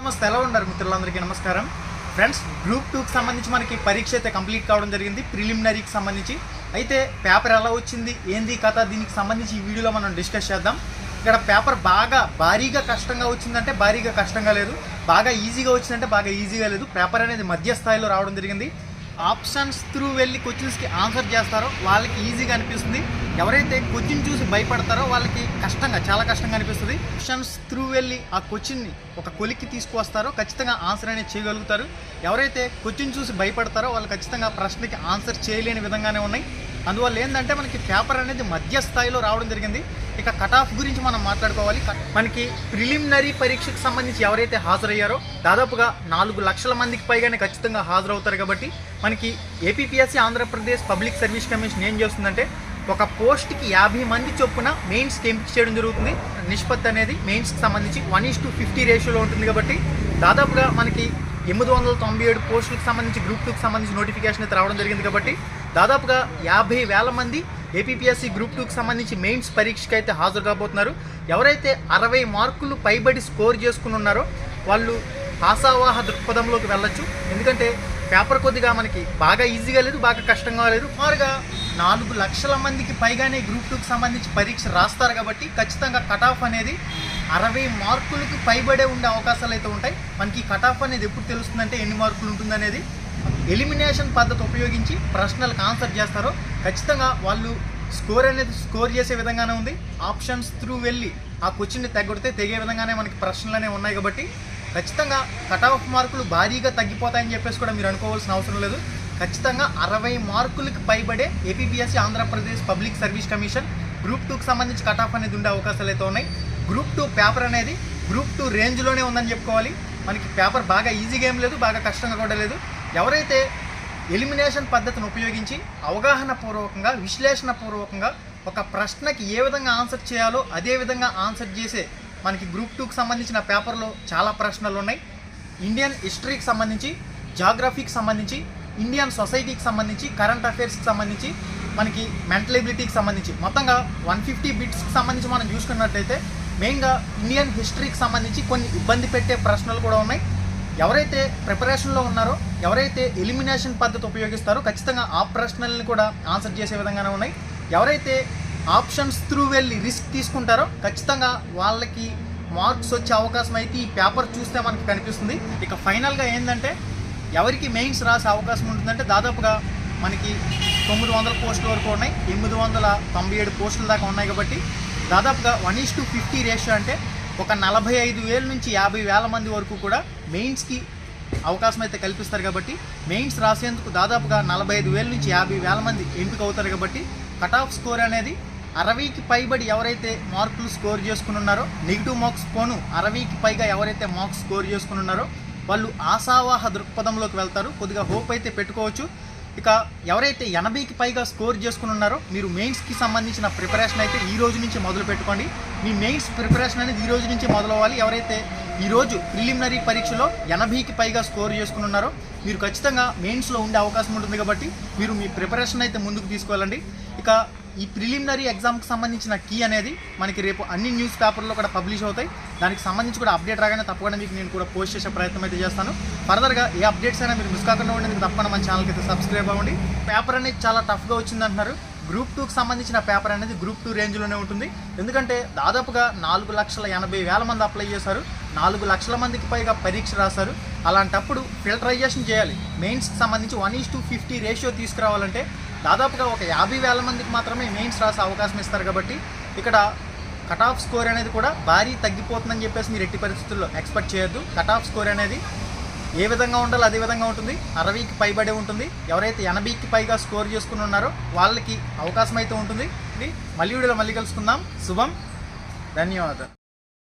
నమస్తే, ఎలా ఉన్నారు మిత్రులందరికీ నమస్కారం. ఫ్రెండ్స్, గ్రూప్ 2కి సంబంధించి మనకి పరీక్ష అయితే కంప్లీట్ కావడం జరిగింది. ప్రిలిమినరీకి సంబంధించి అయితే పేపర్ ఎలా వచ్చింది, ఏంది కథ, దీనికి సంబంధించి ఈ వీడియోలో మనం డిస్కస్ చేద్దాం. ఇక్కడ పేపర్ బాగా భారీగా కష్టంగా వచ్చిందంటే భారీగా కష్టంగా లేదు, బాగా ఈజీగా వచ్చిందంటే బాగా ఈజీగా లేదు. పేపర్ అనేది మధ్య స్థాయిలో రావడం జరిగింది. ఆప్షన్స్ త్రూ వెళ్ళి క్వశ్చన్స్కి ఆన్సర్ చేస్తారో వాళ్ళకి ఈజీగా అనిపిస్తుంది. ఎవరైతే క్వశ్చన్ చూసి భయపడతారో వాళ్ళకి కష్టంగా, చాలా కష్టంగా అనిపిస్తుంది. ఆప్షన్స్ త్రూ వెళ్ళి ఆ క్వశ్చన్ని ఒక కొలిక్కి తీసుకువస్తారో ఖచ్చితంగా ఆన్సర్ అనేది చేయగలుగుతారు. ఎవరైతే క్వశ్చన్ చూసి భయపడతారో వాళ్ళు ఖచ్చితంగా ప్రశ్నకి ఆన్సర్ చేయలేని విధంగానే ఉన్నాయి. అందువల్ల ఏంటంటే మనకి పేపర్ అనేది మధ్య స్థాయిలో రావడం జరిగింది. ఇక కట్ ఆఫ్ గురించి మనం మాట్లాడుకోవాలి. మనకి ప్రిలిమినరీ పరీక్షకు సంబంధించి ఎవరైతే హాజరయ్యారో దాదాపుగా 4 లక్షల మందికి పైగానే ఖచ్చితంగా హాజరవుతారు. కాబట్టి మనకి APPSC Andhra Pradesh public service commission ఏం చేస్తుందంటే ఒక పోస్ట్కి 50 మంది చొప్పున మెయిన్స్కి ఎంపిక చేయడం జరుగుతుంది. నిష్పత్తి అనేది మెయిన్స్కి సంబంధించి 1:50 రేషియోలో ఉంటుంది. కాబట్టి దాదాపుగా మనకి 897 పోస్టులకు సంబంధించి గ్రూప్ 2కి సంబంధించి నోటిఫికేషన్ అయితే రావడం జరిగింది. కాబట్టి దాదాపుగా 50,000 మంది ఏపీపీఎస్సీ గ్రూప్ 2కి సంబంధించి మెయిన్స్ పరీక్షకి అయితే హాజరు కాబోతున్నారు. ఎవరైతే 60 మార్కులు పైబడి స్కోర్ చేసుకుని ఉన్నారో వాళ్ళు ఆశావాహ దృక్పథంలోకి వెళ్ళొచ్చు. ఎందుకంటే పేపర్ కొద్దిగా మనకి బాగా ఈజీగా లేదు, బాగా కష్టంగా లేదు. సుమారుగా 4 లక్షల మందికి పైగానే గ్రూప్ 2కి సంబంధించి పరీక్ష రాస్తారు. కాబట్టి ఖచ్చితంగా కట్ ఆఫ్ అనేది 60 మార్కులకి పైబడే ఉండే అవకాశాలు అయితే ఉంటాయి. మనకి కట్ ఆఫ్ అనేది ఎప్పుడు తెలుస్తుందంటే ఎన్ని మార్కులు ఉంటుందనేది ఎలిమినేషన్ పద్ధతి ఉపయోగించి ప్రశ్నలకు ఆన్సర్ చేస్తారో ఖచ్చితంగా వాళ్ళు స్కోర్ చేసే విధంగానే ఉంది. ఆప్షన్స్ త్రూ వెళ్ళి ఆ క్వశ్చన్ని తగ్గొడితే తెగే విధంగానే మనకి ప్రశ్నలనే ఉన్నాయి. కాబట్టి ఖచ్చితంగా కట్ ఆఫ్ మార్కులు భారీగా తగ్గిపోతాయని చెప్పేసి కూడా మీరు అనుకోవాల్సిన అవసరం లేదు. ఖచ్చితంగా 60 మార్కులకి పైబడే APPSC Andhra Pradesh public service commission group 2కి సంబంధించి కట్ ఆఫ్ అనేది ఉండే అవకాశాలు అయితే ఉన్నాయి. గ్రూప్ 2 పేపర్ అనేది గ్రూప్ 2 రేంజ్లోనే ఉందని చెప్పుకోవాలి. మనకి పేపర్ బాగా ఈజీగా ఏం లేదు, బాగా కష్టంగా కూడా లేదు. ఎవరైతే ఎలిమినేషన్ పద్ధతిని ఉపయోగించి అవగాహన పూర్వకంగా, విశ్లేషణ పూర్వకంగా ఒక ప్రశ్నకి ఏ విధంగా ఆన్సర్ చేయాలో అదే విధంగా ఆన్సర్ చేసే మనకి గ్రూప్ 2కి సంబంధించిన పేపర్లో చాలా ప్రశ్నలు ఉన్నాయి. ఇండియన్ హిస్టరీకి సంబంధించి, జాగ్రఫీకి సంబంధించి, ఇండియన్ సొసైటీకి సంబంధించి, కరెంట్ అఫైర్స్కి సంబంధించి, మనకి మెంటల్ ఎబిలిటీకి సంబంధించి మొత్తంగా 150 బిట్స్కి సంబంధించి మనం చూసుకున్నట్లయితే మెయిన్గా ఇండియన్ హిస్టరీకి సంబంధించి కొన్ని ఇబ్బంది పెట్టే ప్రశ్నలు కూడా ఉన్నాయి. ఎవరైతే ప్రిపరేషన్లో ఉన్నారో, ఎవరైతే ఎలిమినేషన్ పద్ధతి ఉపయోగిస్తారో ఖచ్చితంగా ఆ ప్రశ్నల్ని కూడా ఆన్సర్ చేసే విధంగానే ఉన్నాయి. ఎవరైతే ఆప్షన్స్ త్రూ వెళ్ళి రిస్క్ తీసుకుంటారో ఖచ్చితంగా వాళ్ళకి మార్క్స్ వచ్చే అవకాశం అయితే ఈ పేపర్ చూస్తే మనకి కనిపిస్తుంది. ఇక ఫైనల్గా ఏంటంటే ఎవరికి మెయిన్స్ రాసే అవకాశం ఉంటుందంటే దాదాపుగా మనకి 900 పోస్టుల వరకు ఉన్నాయి, 897 పోస్టుల దాకా ఉన్నాయి. కాబట్టి దాదాపుగా 1:50 రేషియో అంటే ఒక 45,000 నుంచి 50,000 మంది వరకు కూడా మెయిన్స్కి అవకాశం అయితే కల్పిస్తారు. కాబట్టి మెయిన్స్ రాసేందుకు దాదాపుగా 45,000 నుంచి 50,000 మంది ఎంపిక అవుతారు. కాబట్టి కట్ ఆఫ్ స్కోర్ అనేది 60కి పైబడి ఎవరైతే మార్కులు స్కోర్ చేసుకుని ఉన్నారో, నెగిటివ్ మార్క్స్ పోను 60కి పైగా ఎవరైతే మార్క్స్ స్కోర్ చేసుకుని ఉన్నారో వాళ్ళు ఆశావాహ దృక్పథంలోకి వెళ్తారు. కొద్దిగా హోప్ అయితే పెట్టుకోవచ్చు. ఇక ఎవరైతే 80కి పైగా స్కోర్ చేసుకుని ఉన్నారో మీరు మెయిన్స్కి సంబంధించిన ప్రిపరేషన్ అయితే ఈ రోజు నుంచి మొదలు పెట్టుకోండి. మీ మెయిన్స్ ప్రిపరేషన్ అనేది ఈ రోజు నుంచి మొదలవ్వాలి. ఎవరైతే ఈరోజు ప్రిలిమినరీ పరీక్షలో 80కి పైగా స్కోర్ చేసుకుని ఉన్నారో మీరు ఖచ్చితంగా మెయిన్స్లో ఉండే అవకాశం ఉంటుంది. కాబట్టి మీరు మీ ప్రిపరేషన్ అయితే ముందుకు తీసుకువెళ్ళండి. ఇక ఈ ప్రిలిమినరీ ఎగ్జామ్కి సంబంధించిన కీ అనేది మనకి రేపు అన్ని న్యూస్ పేపర్లో కూడా పబ్లిష్ అవుతాయి. దానికి సంబంధించి కూడా అప్డేట్ రాగానే తప్పకుండా మీకు నేను కూడా పోస్ట్ చేసే ప్రయత్నం అయితే చేస్తాను. ఫర్దర్గా ఏ అప్డేట్స్ అయినా మీరు మిస్ కాకుండా ఉండేందుకు తప్పకుండా మన ఛానల్కి అయితే సబ్స్క్రైబ్ అవ్వండి. పేపర్ అనేది చాలా టఫ్గా వచ్చింది అంటున్నారు. గ్రూప్ 2కి సంబంధించిన పేపర్ అనేది గ్రూప్ 2 రేంజ్లోనే ఉంటుంది. ఎందుకంటే దాదాపుగా 4,80,000 మంది అప్లై చేశారు, 4 లక్షల మందికి పైగా పరీక్ష రాశారు. అలాంటప్పుడు ఫిల్టరైజేషన్ చేయాలి. మెయిన్స్కి సంబంధించి 1:50 రేషియో తీసుకురావాలంటే దాదాపుగా ఒక 50,000 మందికి మాత్రమే మెయిన్స్ రాసే అవకాశం ఇస్తారు. కాబట్టి ఇక్కడ కట్ ఆఫ్ స్కోర్ అనేది కూడా భారీ తగ్గిపోతుందని చెప్పేసి మీరు ఎట్టి పరిస్థితుల్లో ఎక్స్పెక్ట్ చేయొద్దు. కట్ ఆఫ్ స్కోర్ అనేది ఏ విధంగా ఉండాలో అదే విధంగా ఉంటుంది, 60కి పైబడే ఉంటుంది. ఎవరైతే 80కి పైగా స్కోర్ చేసుకుని ఉన్నారో వాళ్ళకి అవకాశం అయితే ఉంటుంది. మళ్ళీ వీడియోలో మళ్ళీ కలుసుకుందాం. శుభం, ధన్యవాదాలు.